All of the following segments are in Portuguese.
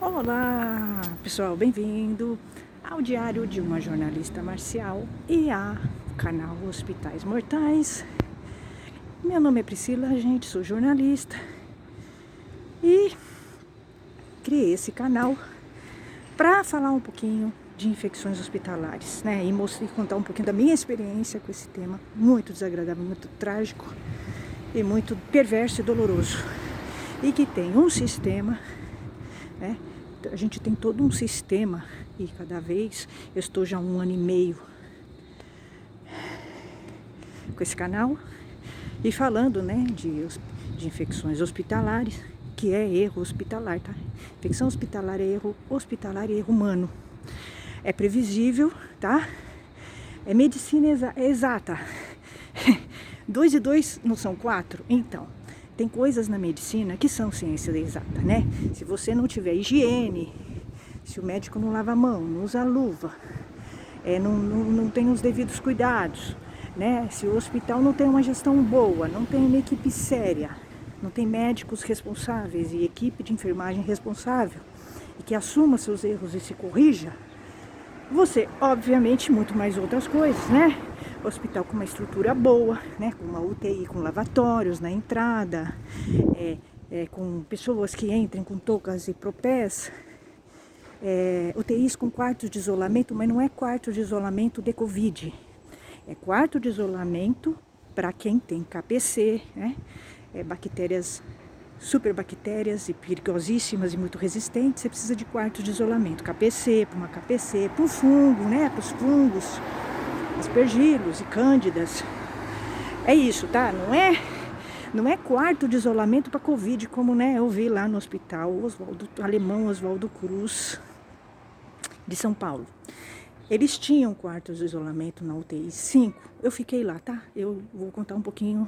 Olá, pessoal, bem-vindo ao Diário de uma Jornalista Marcial e ao canal Hospitais Mortais. Meu nome é Priscila, gente, sou jornalista e criei esse canal para falar um pouquinho de infecções hospitalares, né? E contar um pouquinho da minha experiência com esse tema muito desagradável, muito trágico e muito perverso e doloroso. E que tem um sistema, né? A gente tem todo um sistema e cada vez, eu estou já há 1 ano e meio com esse canal e falando, né, de infecções hospitalares, que é erro hospitalar, tá? Infecção hospitalar é erro hospitalar e erro humano. É previsível, tá? É medicina exata. 2 e 2 não são 4? Então, tem coisas na medicina que são ciência exata, né? Se você não tiver higiene, se o médico não lava a mão, não usa luva, não tem os devidos cuidados, né? Se o hospital não tem uma gestão boa, não tem uma equipe séria, não tem médicos responsáveis e equipe de enfermagem responsável e que assuma seus erros e se corrija, você, obviamente, muito mais outras coisas, né? Hospital com uma estrutura boa, né? Com uma UTI, com lavatórios na entrada, com pessoas que entrem com toucas e propés, UTIs com quartos de isolamento, mas não é quarto de isolamento de Covid, é quarto de isolamento para quem tem KPC, né? Bactérias, superbactérias e perigosíssimas e muito resistentes, você precisa de quarto de isolamento, KPC, para uma KPC, para o fungo, né? Para os fungos, aspergilos e cândidas. É isso, tá? Não é quarto de isolamento para Covid, como, né, eu vi lá no hospital alemão Oswaldo Cruz de São Paulo. Eles tinham quartos de isolamento na UTI 5. Eu fiquei lá, tá? Eu vou contar um pouquinho,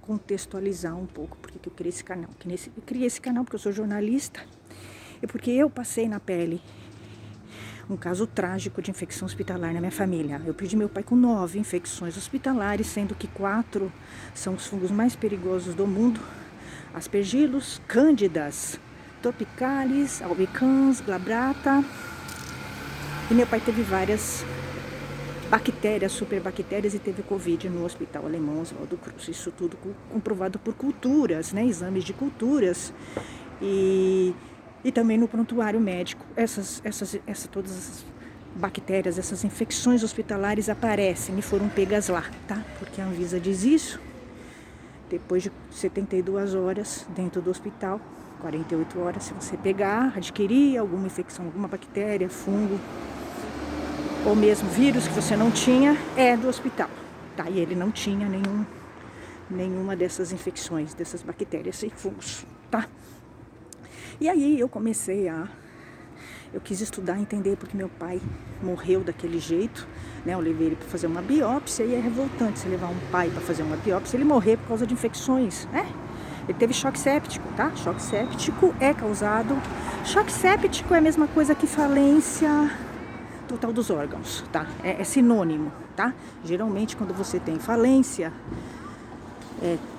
contextualizar um pouco porque eu criei esse canal. Eu criei esse canal porque eu sou jornalista e porque eu passei na pele um caso trágico de infecção hospitalar na minha família. Eu perdi meu pai com 9 infecções hospitalares, sendo que 4 são os fungos mais perigosos do mundo: aspergilos, cândidas, topicalis, albicans, glabrata. E meu pai teve várias bactérias, superbactérias, e teve Covid no hospital alemão Oswaldo Cruz. Isso tudo comprovado por culturas, né? Exames de culturas e também no prontuário médico. Todas as bactérias, essas infecções hospitalares aparecem e foram pegas lá, tá? Porque a Anvisa diz isso. Depois de 72 horas dentro do hospital, 48 horas, se você pegar, adquirir alguma infecção, alguma bactéria, fungo ou mesmo vírus que você não tinha, é do hospital, tá? E ele não tinha nenhuma dessas infecções, dessas bactérias e fungos, tá? E aí eu quis estudar, entender porque meu pai morreu daquele jeito, né? Eu levei ele para fazer uma biópsia e é revoltante você levar um pai para fazer uma biópsia, ele morrer por causa de infecções, né? Ele teve choque séptico, tá? Choque séptico é a mesma coisa que falência total dos órgãos, tá? É sinônimo, tá? Geralmente quando você tem falência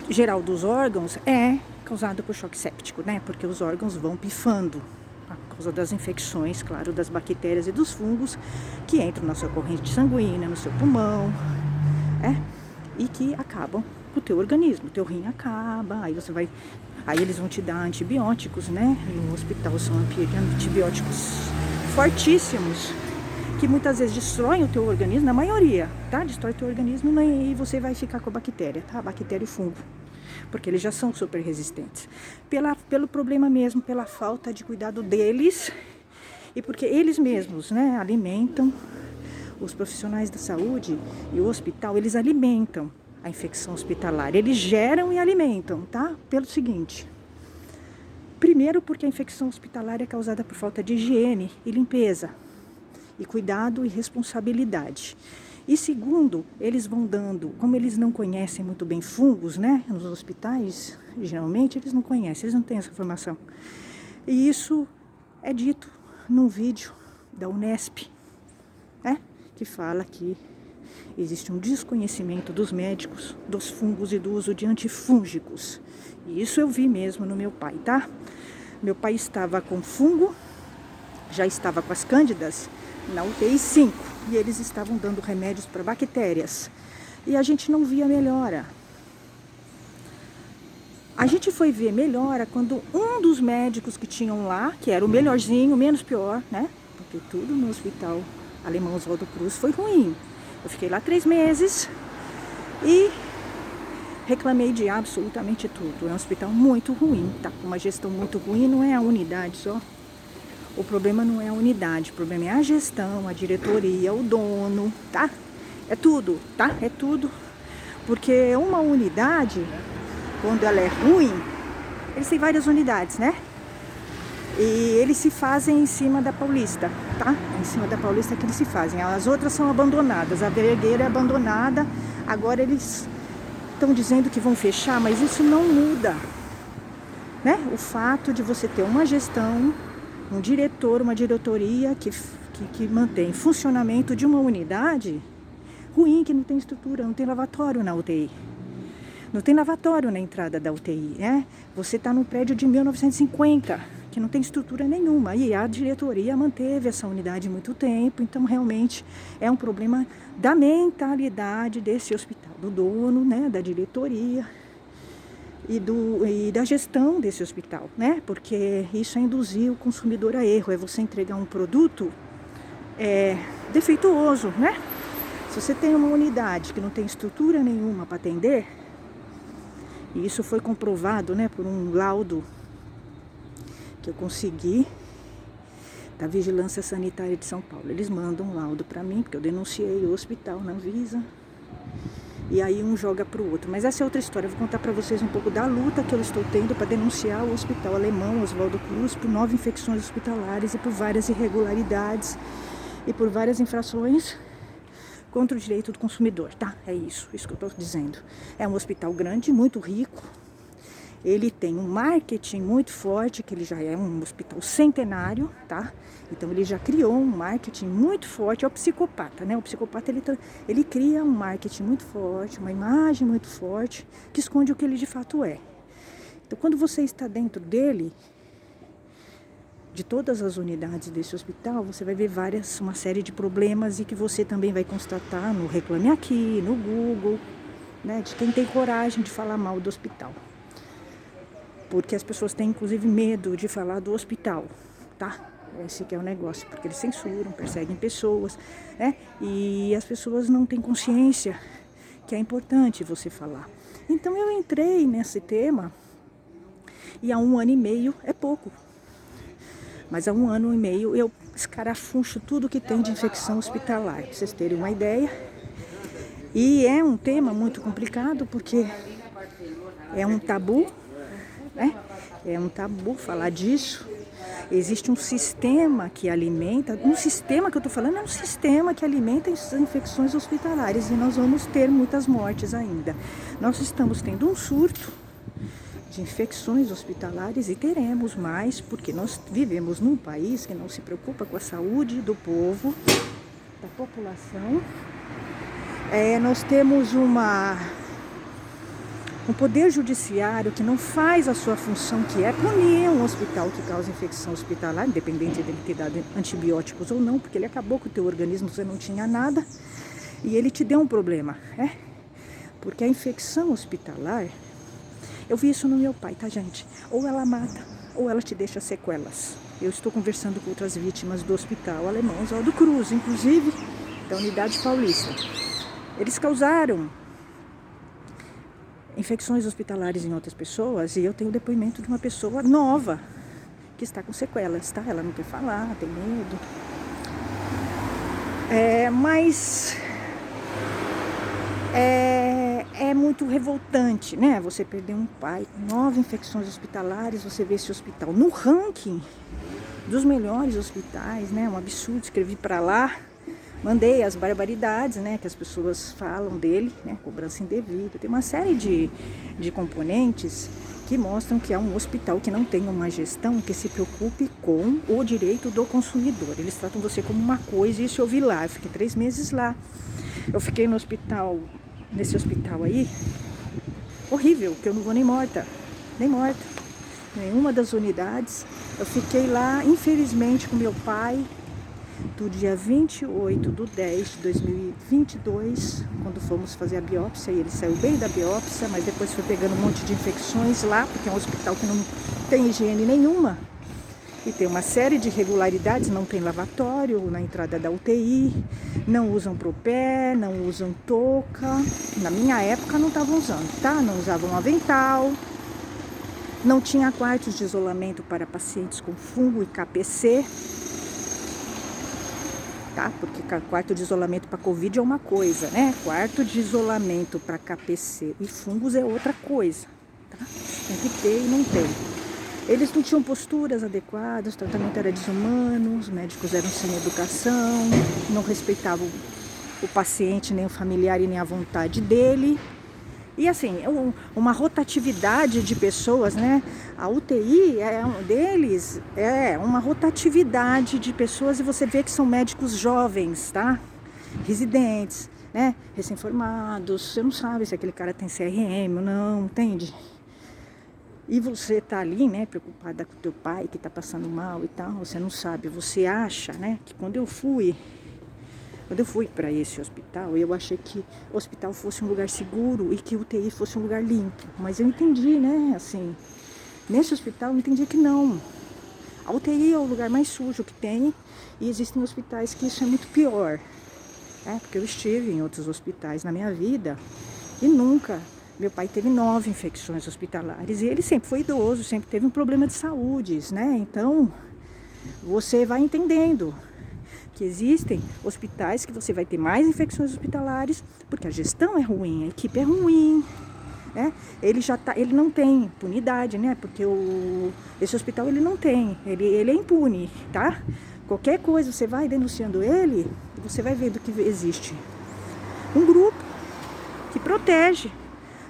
geral dos órgãos, é causado por choque séptico, né? Porque os órgãos vão pifando por causa das infecções, claro, das bactérias e dos fungos que entram na sua corrente sanguínea, no seu pulmão, e que acabam com o teu organismo. O teu rim acaba, aí eles vão te dar antibióticos, né? No hospital são antibióticos fortíssimos que muitas vezes destroem o teu organismo, na maioria, tá? Destrói o teu organismo e você vai ficar com a bactéria, tá? Bactéria e fungo. Porque eles já são super resistentes. Pelo problema mesmo, pela falta de cuidado deles e porque eles mesmos, né, alimentam os profissionais da saúde e o hospital, eles alimentam a infecção hospitalar. Eles geram e alimentam, tá? Pelo seguinte: primeiro, porque a infecção hospitalar é causada por falta de higiene e limpeza, e cuidado e responsabilidade. E segundo, eles vão dando, como eles não conhecem muito bem fungos, né? Nos hospitais, geralmente, eles não conhecem, eles não têm essa informação. E isso é dito num vídeo da Unesp, né? Que fala que existe um desconhecimento dos médicos, dos fungos e do uso de antifúngicos. E isso eu vi mesmo no meu pai, tá? Meu pai estava com fungo, já estava com as cândidas na UTI 5 e eles estavam dando remédios para bactérias e a gente não via melhora. A gente foi ver melhora quando um dos médicos que tinham lá, que era o melhorzinho, menos pior, né? Porque tudo no hospital Alemão Oswaldo Cruz foi ruim. Eu fiquei lá 3 meses e reclamei de absolutamente tudo. É um hospital muito ruim, tá com uma gestão muito ruim, não é a unidade só. O problema não é a unidade, o problema é a gestão, a diretoria, o dono, tá? É tudo, tá? É tudo. Porque uma unidade, quando ela é ruim, eles têm várias unidades, né? E eles se fazem em cima da Paulista, tá? É em cima da Paulista que eles se fazem. As outras são abandonadas, a Vergueira é abandonada, agora eles estão dizendo que vão fechar, mas isso não muda, né? O fato de você ter uma gestão, um diretor, uma diretoria que mantém funcionamento de uma unidade ruim, que não tem estrutura, não tem lavatório na UTI. Não tem lavatório na entrada da UTI, né? Você está num prédio de 1950, que não tem estrutura nenhuma. E a diretoria manteve essa unidade muito tempo, então realmente é um problema da mentalidade desse hospital, do dono, né, da diretoria e da gestão desse hospital, né? Porque isso é induzir o consumidor a erro, é você entregar um produto defeituoso, né? Se você tem uma unidade que não tem estrutura nenhuma para atender, e isso foi comprovado, né, por um laudo que eu consegui da Vigilância Sanitária de São Paulo. Eles mandam um laudo para mim, porque eu denunciei o hospital na Anvisa. E aí um joga para o outro. Mas essa é outra história. Eu vou contar para vocês um pouco da luta que eu estou tendo para denunciar o Hospital Alemão Oswaldo Cruz por 9 infecções hospitalares e por várias irregularidades e por várias infrações contra o direito do consumidor, tá? É isso que eu estou dizendo. É um hospital grande, muito rico. Ele tem um marketing muito forte, que ele já é um hospital centenário, tá? Então ele já criou um marketing muito forte. É o psicopata, né? O psicopata ele cria um marketing muito forte, uma imagem muito forte, que esconde o que ele de fato é. Então quando você está dentro dele, de todas as unidades desse hospital, você vai ver uma série de problemas e que você também vai constatar no Reclame Aqui, no Google, né? De quem tem coragem de falar mal do hospital. Porque as pessoas têm, inclusive, medo de falar do hospital, tá? Esse que é o negócio, porque eles censuram, perseguem pessoas, né? E as pessoas não têm consciência que é importante você falar. Então, eu entrei nesse tema e há 1 ano e meio é pouco. Mas há 1 ano e meio eu escarafuncho tudo que tem de infecção hospitalar, pra vocês terem uma ideia. E é um tema muito complicado, porque é um tabu, né? É um tabu falar disso. Existe um sistema que alimenta, um sistema que eu estou falando é um sistema que alimenta as infecções hospitalares e nós vamos ter muitas mortes ainda. Nós estamos tendo um surto de infecções hospitalares e teremos mais, porque nós vivemos num país que não se preocupa com a saúde do povo, da população. Nós temos um poder judiciário que não faz a sua função, que é punir um hospital que causa infecção hospitalar, independente dele ter dado antibióticos ou não, porque ele acabou com o teu organismo, você não tinha nada, e ele te deu um problema, né? Porque a infecção hospitalar, eu vi isso no meu pai, tá, gente? Ou ela mata, ou ela te deixa sequelas. Eu estou conversando com outras vítimas do Hospital Alemão Oswaldo Cruz, inclusive da Unidade Paulista. Eles causaram infecções hospitalares em outras pessoas, e eu tenho o depoimento de uma pessoa nova que está com sequelas, tá? Ela não quer falar, tem medo. Mas é muito revoltante, né? Você perder um pai com 9 infecções hospitalares, você vê esse hospital no ranking dos melhores hospitais, né? Um absurdo. Escrevi para lá, mandei as barbaridades, né, que as pessoas falam dele, né, cobrança indevida. Tem uma série de componentes que mostram que é um hospital que não tem uma gestão que se preocupe com o direito do consumidor. Eles tratam você como uma coisa, e isso eu vi lá. Eu fiquei 3 meses lá. Eu fiquei nesse hospital aí, horrível, que eu não vou nem morta. Nenhuma das unidades. Eu fiquei lá, infelizmente, com meu pai, do dia 28/10/2022, quando fomos fazer a biópsia, e ele saiu bem da biópsia, mas depois foi pegando um monte de infecções lá, porque é um hospital que não tem higiene nenhuma, e tem uma série de irregularidades, não tem lavatório na entrada da UTI, não usam propé, não usam touca, na minha época não estavam usando, tá? Não usavam avental, não tinha quartos de isolamento para pacientes com fungo e KPC, tá? Porque quarto de isolamento para Covid é uma coisa, né? Quarto de isolamento para KPC e fungos é outra coisa, tá? Tem que ter e não tem. Eles não tinham posturas adequadas, o tratamento era desumano, os médicos eram sem educação, não respeitavam o paciente, nem o familiar e nem a vontade dele. E assim, uma rotatividade de pessoas, né? A UTI deles é uma rotatividade de pessoas, e você vê que são médicos jovens, tá? Residentes, né? Recém-formados, você não sabe se aquele cara tem CRM ou não, entende? E você tá ali, né, preocupada com o teu pai que tá passando mal e tal, você não sabe, você acha, né, que quando eu fui para esse hospital, eu achei que o hospital fosse um lugar seguro e que o UTI fosse um lugar limpo, mas eu entendi, né, assim, nesse hospital eu entendi que não. A UTI é o lugar mais sujo que tem, e existem hospitais que isso é muito pior, né, porque eu estive em outros hospitais na minha vida e nunca. Meu pai teve 9 infecções hospitalares e ele sempre foi idoso, sempre teve um problema de saúde, né? Então, você vai entendendo que existem hospitais que você vai ter mais infecções hospitalares, porque a gestão é ruim, a equipe é ruim, né? Ele não tem impunidade, né? Porque esse hospital ele não tem, ele é impune, tá? Qualquer coisa, você vai denunciando ele, você vai vendo que existe um grupo que protege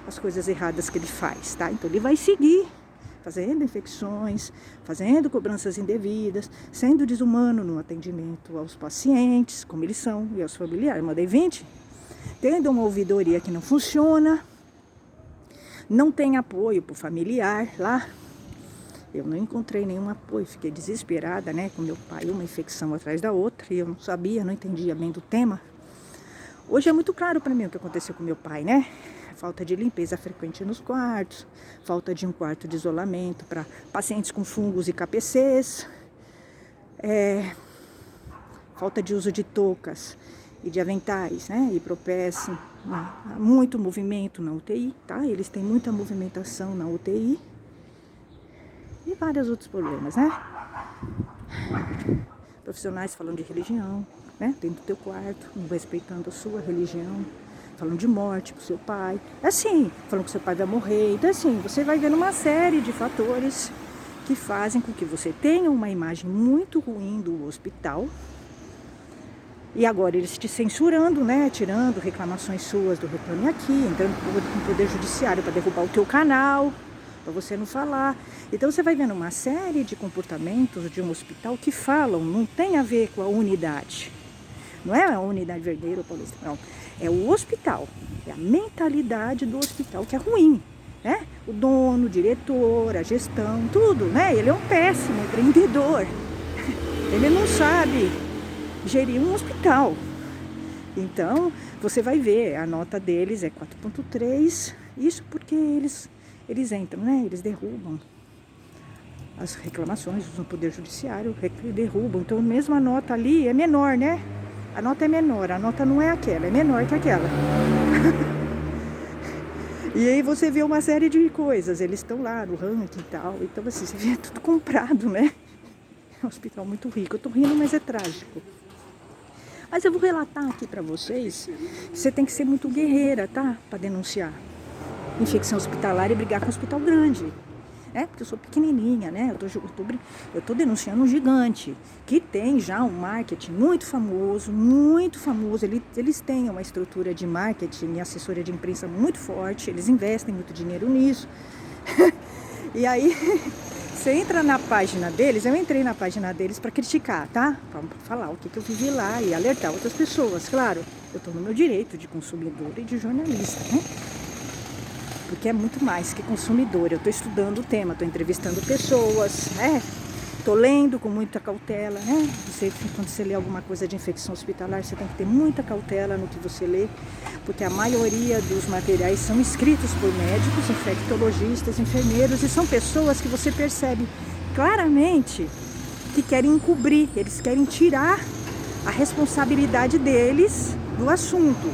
as coisas erradas que ele faz, tá? Então ele vai seguir fazendo infecções, fazendo cobranças indevidas, sendo desumano no atendimento aos pacientes, como eles são, e aos familiares. Eu mandei 20, tendo uma ouvidoria que não funciona, não tem apoio para o familiar lá. Eu não encontrei nenhum apoio, fiquei desesperada, né, com meu pai, uma infecção atrás da outra, e eu não sabia, não entendia bem do tema. Hoje é muito claro para mim o que aconteceu com meu pai, né? Falta de limpeza frequente nos quartos, falta de um quarto de isolamento para pacientes com fungos e KPCs, falta de uso de toucas e de aventais, né? E propés, muito movimento na UTI, tá? Eles têm muita movimentação na UTI e vários outros problemas, né? Profissionais falando de religião, né? Dentro do teu quarto, não respeitando a sua religião, falando de morte pro seu pai, assim, falando que seu pai vai morrer. Então assim, você vai vendo uma série de fatores que fazem com que você tenha uma imagem muito ruim do hospital. E agora eles te censurando, né, tirando reclamações suas do Reclame Aqui, entrando no Poder Judiciário para derrubar o teu canal, para você não falar. Então você vai vendo uma série de comportamentos de um hospital que falam, não tem a ver com a unidade. Não é a unidade Vergueiro ou Paulista, não. É o hospital, é a mentalidade do hospital que é ruim, né? O dono, o diretor, a gestão, tudo, né? Ele é um péssimo empreendedor. Ele não sabe gerir um hospital. Então, você vai ver, a nota deles é 4.3, isso porque eles entram, né? Eles derrubam as reclamações no Poder Judiciário, derrubam. Então, mesmo a nota ali é menor, né? A nota é menor, a nota não é aquela, é menor que aquela. E aí você vê uma série de coisas, eles estão lá no ranking e tal, então assim, você vê tudo comprado, né? É um hospital muito rico, eu tô rindo, mas é trágico. Mas eu vou relatar aqui pra vocês, você tem que ser muito guerreira, tá? Pra denunciar infecção hospitalar e brigar com o hospital grande. Porque eu sou pequenininha, né? Eu tô denunciando um gigante que tem já um marketing muito famoso, eles têm uma estrutura de marketing e assessoria de imprensa muito forte, eles investem muito dinheiro nisso. E aí, você entra na página deles, eu entrei na página deles para criticar, tá? Para falar o que eu vivi lá e alertar outras pessoas, claro. Eu tô no meu direito de consumidor e de jornalista, né? Porque é muito mais que consumidor. Eu estou estudando o tema, estou entrevistando pessoas, né? Tô lendo com muita cautela, né? Quando você lê alguma coisa de infecção hospitalar, você tem que ter muita cautela no que você lê, porque a maioria dos materiais são escritos por médicos, infectologistas, enfermeiros, e são pessoas que você percebe claramente que querem encobrir, eles querem tirar a responsabilidade deles do assunto.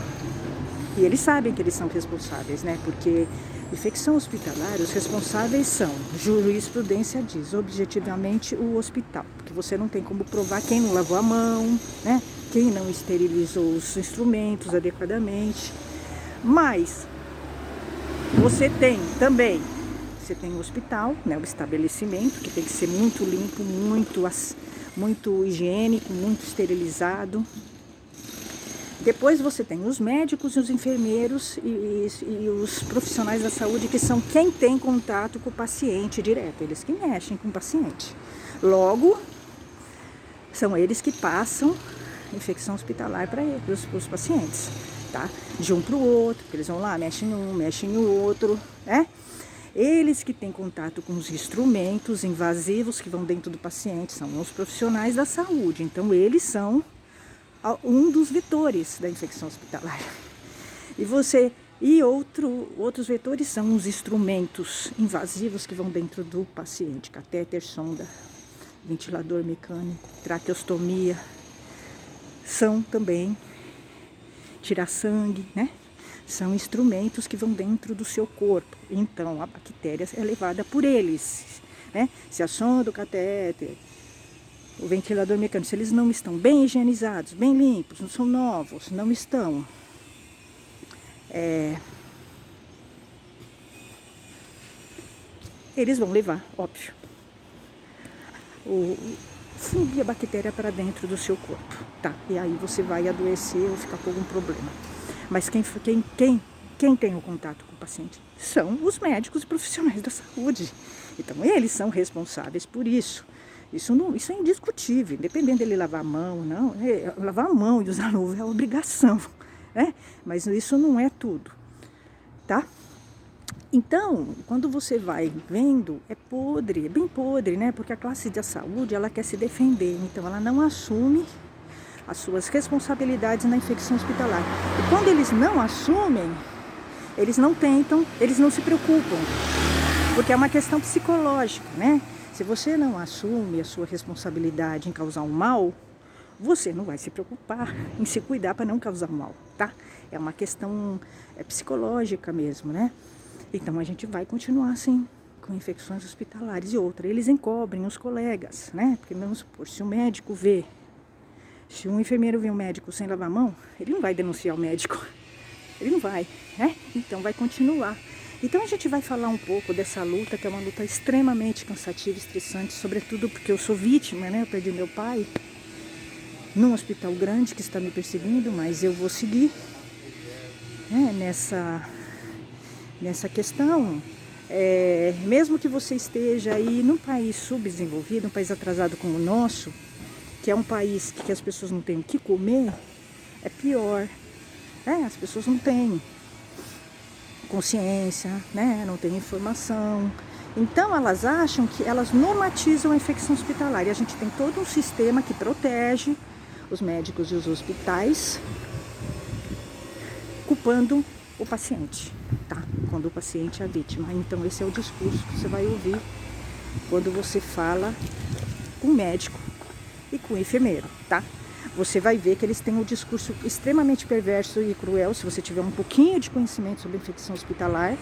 E eles sabem que eles são responsáveis, né? Porque infecção hospitalar, os responsáveis são, jurisprudência diz, objetivamente o hospital. Porque você não tem como provar quem não lavou a mão, né? Quem não esterilizou os instrumentos adequadamente. Mas você tem também, você tem o hospital, né? O estabelecimento, que tem que ser muito limpo, muito higiênico, muito esterilizado. Depois você tem os médicos e os enfermeiros e os profissionais da saúde, que são quem tem contato com o paciente direto, eles que mexem com o paciente. Logo, são eles que passam infecção hospitalar para os pacientes, tá? De um para o outro, eles vão lá, mexem em um, mexem no outro, né? Eles que têm contato com os instrumentos invasivos que vão dentro do paciente, são os profissionais da saúde, então eles são um dos vetores da infecção hospitalar. Outros vetores são os instrumentos invasivos que vão dentro do paciente, catéter, sonda, ventilador mecânico, traqueostomia, são também tirar sangue, né? São instrumentos que vão dentro do seu corpo. Então a bactéria é levada por eles, né? Se a sonda, o catéter, o ventilador mecânico, se eles não estão bem higienizados, bem limpos, não são novos, não estão eles vão levar, óbvio, o fungo e a bactéria para dentro do seu corpo, tá? E aí você vai adoecer ou ficar com algum problema. Mas quem tem o contato com o paciente são os médicos e profissionais da saúde. Então eles são responsáveis por isso. Isso é indiscutível, independente dele lavar a mão, não. Lavar a mão e usar luva é obrigação, né? Mas isso não é tudo, tá? Então, quando você vai vendo, é podre, é bem podre, né? Porque a classe da saúde, ela quer se defender, então ela não assume as suas responsabilidades na infecção hospitalar. E quando eles não assumem, eles não tentam, eles não se preocupam, porque é uma questão psicológica, né? Se você não assume a sua responsabilidade em causar um mal, você não vai se preocupar em se cuidar para não causar mal, tá? É uma questão psicológica mesmo, né? Então a gente vai continuar assim, com infecções hospitalares e outra. Eles encobrem os colegas, né? Porque vamos supor, se um enfermeiro vê um médico sem lavar a mão, ele não vai denunciar o médico, ele não vai, né? Então vai continuar. Então a gente vai falar um pouco dessa luta, que é uma luta extremamente cansativa, estressante, sobretudo porque eu sou vítima, né? Eu perdi meu pai num hospital grande que está me perseguindo, mas eu vou seguir, né, nessa questão. Mesmo que você esteja aí num país subdesenvolvido, um país atrasado como o nosso, que é um país que as pessoas não têm o que comer, é pior. As pessoas não têm consciência, né? Não tem informação. Então elas acham que elas normatizam a infecção hospitalar. E a gente tem todo um sistema que protege os médicos e os hospitais, culpando o paciente, tá? Quando o paciente é a vítima. Então esse é o discurso que você vai ouvir quando você fala com o médico e com o enfermeiro, tá? Você vai ver que eles têm um discurso extremamente perverso e cruel. Se você tiver um pouquinho de conhecimento sobre infecção hospitalar,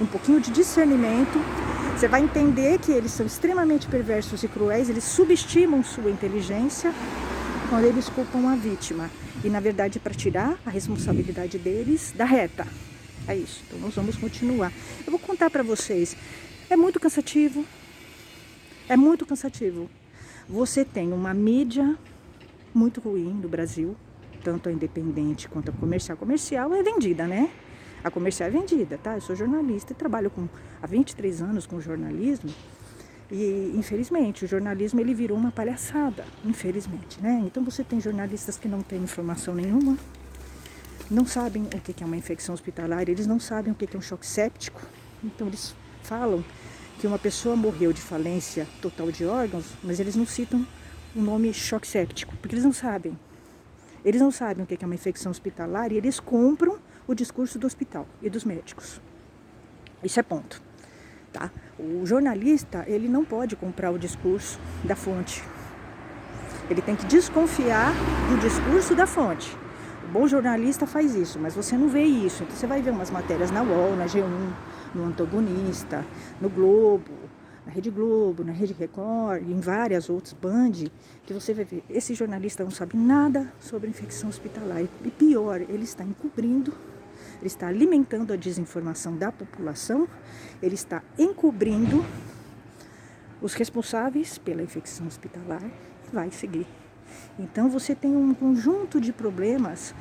um pouquinho de discernimento, você vai entender que eles são extremamente perversos e cruéis. Eles subestimam sua inteligência quando eles culpam a vítima. E na verdade, para tirar a responsabilidade deles da reta. É isso. Então nós vamos continuar. Eu vou contar para vocês. É muito cansativo. É muito cansativo. Você tem uma mídia muito ruim no Brasil, tanto a independente quanto a comercial. A comercial é vendida, né? A comercial é vendida, tá? Eu sou jornalista e trabalho há 23 anos com jornalismo e, infelizmente, o jornalismo ele virou uma palhaçada, infelizmente, né? Então você tem jornalistas que não têm informação nenhuma, não sabem o que é uma infecção hospitalar, eles não sabem o que é um choque séptico, então eles falam que uma pessoa morreu de falência total de órgãos, mas eles não citam o nome choque séptico, porque eles não sabem. Eles não sabem o que é uma infecção hospitalar e eles compram o discurso do hospital e dos médicos. Isso é ponto. Tá? O jornalista, ele não pode comprar o discurso da fonte. Ele tem que desconfiar do discurso da fonte. O bom jornalista faz isso, mas você não vê isso. Então você vai ver umas matérias na UOL, na G1, no Antagonista, no Globo, na Rede Globo, na Rede Record, em várias outras, Band, que você vai ver. Esse jornalista não sabe nada sobre infecção hospitalar. E pior, ele está encobrindo, ele está alimentando a desinformação da população, ele está encobrindo os responsáveis pela infecção hospitalar e vai seguir. Então você tem um conjunto de problemas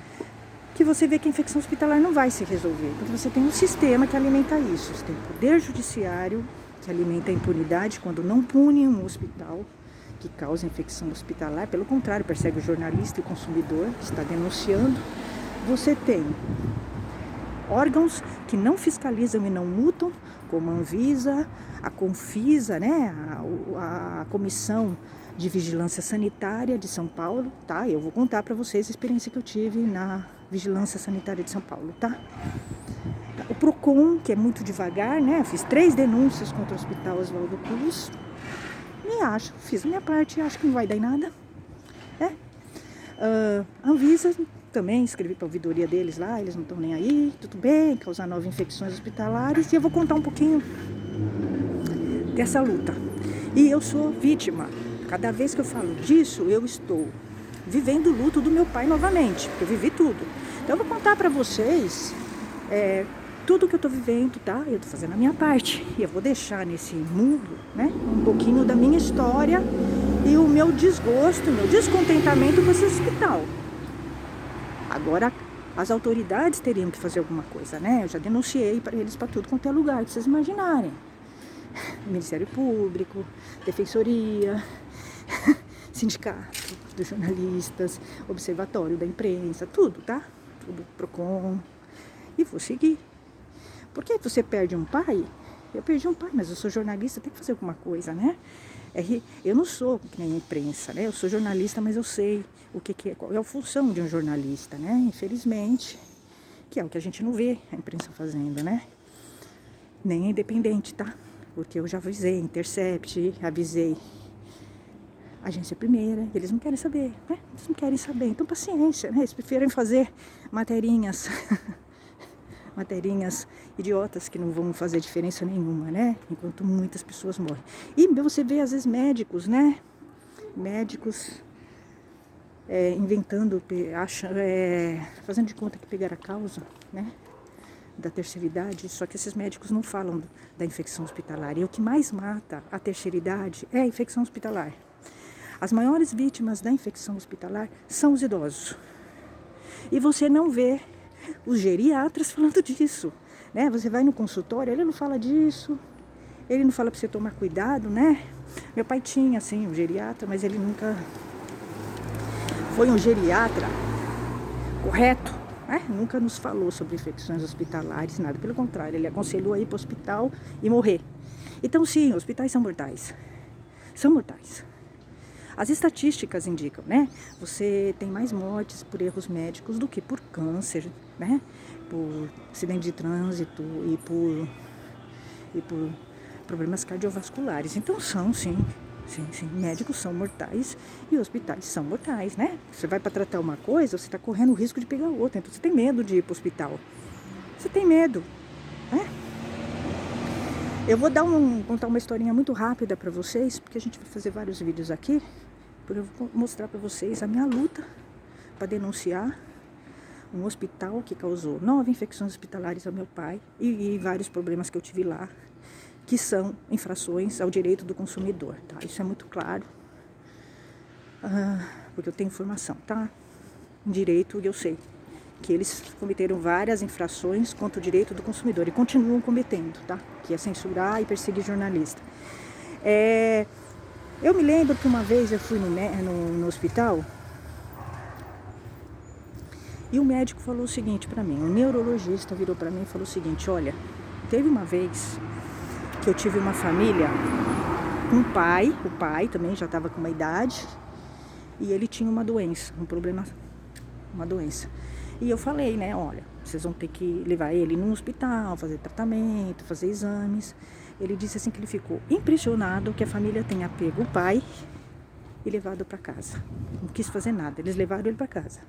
que você vê que a infecção hospitalar não vai se resolver, porque você tem um sistema que alimenta isso. Você tem o poder judiciário que alimenta a impunidade quando não pune um hospital que causa infecção hospitalar, pelo contrário, persegue o jornalista e o consumidor que está denunciando. Você tem órgãos que não fiscalizam e não multam, como a Anvisa, a Confisa, né, a Comissão de Vigilância Sanitária de São Paulo, tá? Eu vou contar para vocês a experiência que eu tive na Vigilância Sanitária de São Paulo, tá? O Procon, que é muito devagar, né? Fiz 3 denúncias contra o Hospital Oswaldo Cruz. Fiz a minha parte, acho que não vai dar em nada, né? A Anvisa também, escrevi para a ouvidoria deles lá, eles não estão nem aí, tudo bem, causar 9 infecções hospitalares, e eu vou contar um pouquinho dessa luta. E eu sou vítima. Cada vez que eu falo disso, eu estou vivendo o luto do meu pai novamente, porque eu vivi tudo. Então eu vou contar para vocês tudo que eu estou vivendo, tá? Eu estou fazendo a minha parte. E eu vou deixar nesse mundo, né, um pouquinho da minha história e o meu desgosto, o meu descontentamento com esse hospital. Agora, as autoridades teriam que fazer alguma coisa, né? Eu já denunciei para eles para tudo quanto é lugar, que vocês imaginarem. Ministério Público, Defensoria, Sindicato dos Jornalistas, Observatório da Imprensa, tudo, tá? Tudo, Procon. E vou seguir. Porque você perde um pai? Eu perdi um pai, mas eu sou jornalista, tem que fazer alguma coisa, né? Eu não sou que nem a imprensa, né? Eu sou jornalista, mas eu sei qual é a função de um jornalista, né? Infelizmente, que é o que a gente não vê a imprensa fazendo, né? Nem é independente, tá? Porque eu já avisei, Intercept, avisei Agência Primeira, eles não querem saber, né? Eles não querem saber, então paciência, né? Eles preferem fazer materinhas idiotas que não vão fazer diferença nenhuma, né? Enquanto muitas pessoas morrem. E você vê, às vezes, médicos, né? Médicos inventando, fazendo de conta que pegaram a causa, né? Da terceira idade, só que esses médicos não falam da infecção hospitalar. E o que mais mata a terceira idade é a infecção hospitalar. As maiores vítimas da infecção hospitalar são os idosos. E você não vê os geriatras falando disso, né? Você vai no consultório, ele não fala disso, ele não fala para você tomar cuidado, né? Meu pai tinha, assim, um geriatra, mas ele nunca foi um geriatra correto, né? Nunca nos falou sobre infecções hospitalares, nada. Pelo contrário, ele aconselhou a ir para o hospital e morrer. Então, sim, hospitais são mortais. São mortais. As estatísticas indicam, né? Você tem mais mortes por erros médicos do que por câncer, né? Por acidente de trânsito e por problemas cardiovasculares. Então são, sim, médicos são mortais e hospitais são mortais, né? Você vai para tratar uma coisa, você está correndo o risco de pegar outra. Então você tem medo de ir para o hospital. Você tem medo, né? Eu vou contar uma historinha muito rápida para vocês, porque a gente vai fazer vários vídeos aqui. Eu vou mostrar para vocês a minha luta para denunciar um hospital que causou 9 infecções hospitalares ao meu pai e vários problemas que eu tive lá, que são infrações ao direito do consumidor, tá? Isso é muito claro, porque eu tenho informação, tá? Em direito, eu sei que eles cometeram várias infrações contra o direito do consumidor e continuam cometendo, tá? Que é censurar e perseguir jornalista. Eu me lembro que uma vez eu fui no hospital e o médico falou o seguinte para mim, o neurologista virou para mim e falou o seguinte: olha, teve uma vez que eu tive uma família com o pai também já estava com uma idade, e ele tinha uma doença, um problema, uma doença. E eu falei, né, olha, vocês vão ter que levar ele no hospital, fazer tratamento, fazer exames. Ele disse assim que ele ficou impressionado que a família tenha pego o pai e levado para casa. Não quis fazer nada, eles levaram ele para casa.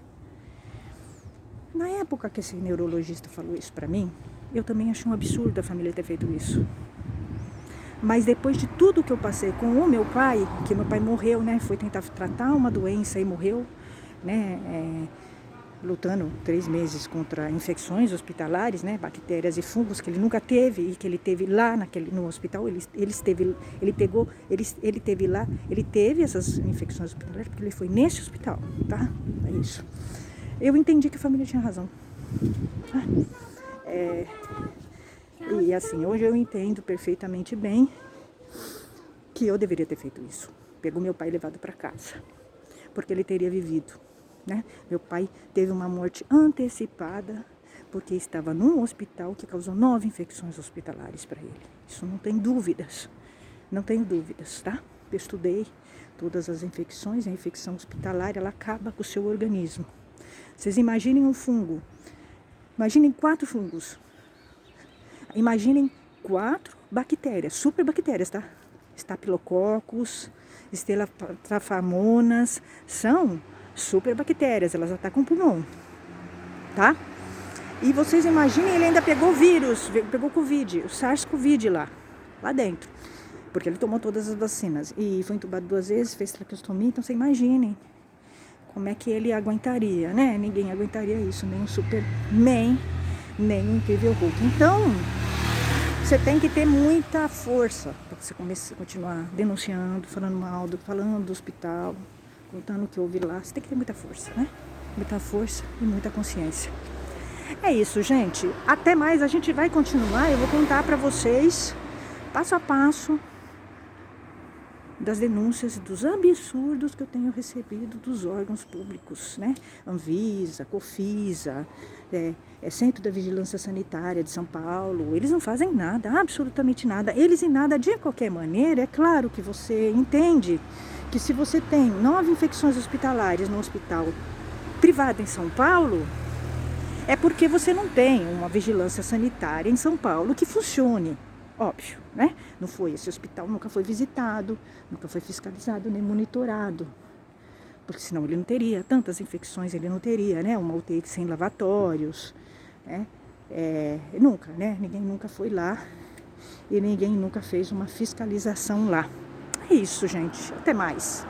Na época que esse neurologista falou isso para mim, eu também achei um absurdo a família ter feito isso. Mas depois de tudo que eu passei com o meu pai, que meu pai morreu, né, foi tentar tratar uma doença e morreu, né, lutando 3 meses contra infecções hospitalares, né, bactérias e fungos que ele nunca teve e que ele teve lá no hospital, ele teve essas infecções hospitalares porque ele foi nesse hospital, tá? É isso. Eu entendi que a família tinha razão. E assim, hoje eu entendo perfeitamente bem que eu deveria ter feito isso. Pegou meu pai e levado para casa, porque ele teria vivido. Né? Meu pai teve uma morte antecipada porque estava num hospital que causou 9 infecções hospitalares para ele. Isso não tem dúvidas, não tenho dúvidas, tá? Eu estudei todas as infecções, a infecção hospitalar, ela acaba com o seu organismo. Vocês imaginem um fungo, imaginem 4 fungos, imaginem 4 bactérias, superbactérias, tá? Estafilococcus, Staphylococcus, são superbactérias, elas atacam o pulmão, tá? E vocês imaginem, ele ainda pegou vírus, pegou Covid, o SARS-CoV lá dentro, porque ele tomou todas as vacinas e foi entubado 2 vezes, fez traqueostomia, então vocês imaginem como é que ele aguentaria, né? Ninguém aguentaria isso, nem um Superman, nem um Incrível Hulk. Então, você tem que ter muita força para você continuar denunciando, falando do hospital, contando o que houve lá. Você tem que ter muita força, né? Muita força e muita consciência. É isso, gente. Até mais, a gente vai continuar. Eu vou contar para vocês, passo a passo, das denúncias e dos absurdos que eu tenho recebido dos órgãos públicos, né? Anvisa, Cofisa, Centro da Vigilância Sanitária de São Paulo. Eles não fazem nada, absolutamente nada. Eles em nada, de qualquer maneira. É claro que você entende que se você tem 9 infecções hospitalares no hospital privado em São Paulo, é porque você não tem uma vigilância sanitária em São Paulo que funcione. Óbvio, né? Não foi, esse hospital nunca foi visitado, nunca foi fiscalizado nem monitorado. Porque senão ele não teria tantas infecções, ele não teria, né? Uma UTI sem lavatórios, né? Nunca, né? Ninguém nunca foi lá e ninguém nunca fez uma fiscalização lá. É isso, gente. Até mais.